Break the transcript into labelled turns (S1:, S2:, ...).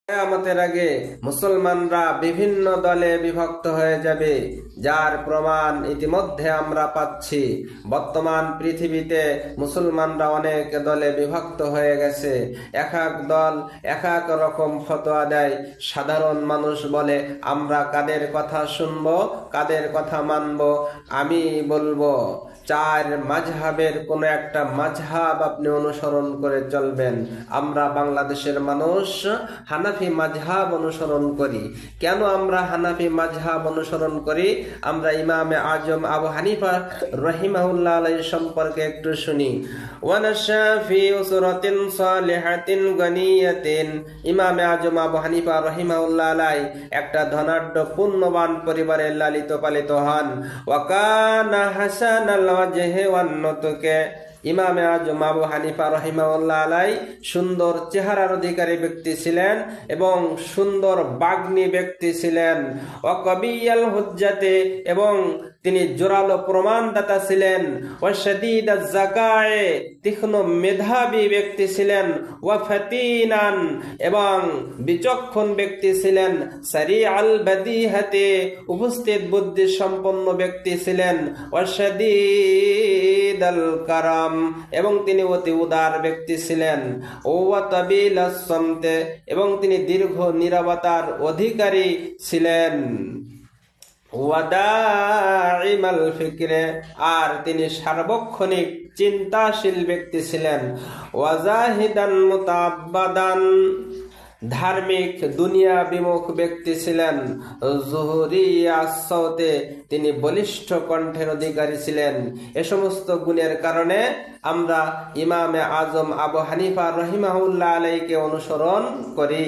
S1: কিয়ামতের আগে মুসলমানরা বিভিন্ন দলে বিভক্ত হয়ে যাবে, যার প্রমাণ ইতিমধ্যে আমরা পাচ্ছি। বর্তমান পৃথিবীতে মুসলমানরা অনেক দলে বিভক্ত হয়ে গেছে। এক এক দল এক এক রকম ফতোয়া দেয়। সাধারণ মানুষ বলে আমরা কাদের কথা শুনবো, কাদের কথা মানব। আমি বলবো চার মাযহাবের কোন একটা মাযহাব আপনি অনুসরণ করে চলবেন। আমরা বাংলাদেশের মানুষ হানাফি মাযহাব অনুসরণ করি। কেন আমরা হানাফি মাযহাব অনুসরণ করি? আমরা ইমামে আজম আবু হানিফা রাহিমাহুল্লাহ আলাইহি সম্পর্কে একটু শুনি। ওয়ানাশা ফি উসরাতিন সালিহাতিন গানিয়াতিন। ইমামে আজম আবু হানিফা রাহিমাহুল্লাহ আলাইহি একটা ধনাঢ্য পুণ্যবান পরিবারে লালিত পালিত হন। ওয়া কানা হাসানাল ওয়াজহি ওয়ান নুতকে। ইমামে আজম আবু হানিফা রাহিমাহুল্লাহ আলাইহি সুন্দর চেহারার অধিকারী ব্যক্তি ছিলেন এবং সুন্দর বাগ্মী ব্যক্তি ছিলেন। ওয়া কবিয়াল হুজ্জাতে, এবং তিনি জোরালো প্রমাণদাতা ছিলেন। ওয়া শাদীদাজ যাকায়ে, তীক্ষ্ণ মেধাবী ব্যক্তি ছিলেন। ওয়া ফাতিনান, এবং বিচক্ষণ ব্যক্তি ছিলেন। সারিআল বাদিহাতে, উপস্থিত বুদ্ধি সম্পন্ন ব্যক্তি ছিলেন। ওয়া শাদীদাল কারাম, এবং তিনি অতি উদার ব্যক্তি ছিলেন। ওয়া তাবিলাস সামতে, এবং তিনি দীর্ঘ নীরবতার অধিকারী ছিলেন। ওয়াদাইমাল ফিকরে, আর তিনি সার্বক্ষণিক চিন্তাশীল ব্যক্তি ছিলেন। ওয়াজাহিদান মুতাআব্বাদান, ধার্মিক দুনিয়া বিমুখ ব্যক্তি ছিলেন। জুহুরিয়াস সাওতে, তিনি বলিষ্ঠ কণ্ঠের অধিকারী ছিলেন। এ সমস্ত গুণের কারণে আমরা ইমামে আজম আবু হানিফা রাহিমাহুল্লাহ আলাইহিকে অনুসরণ করি।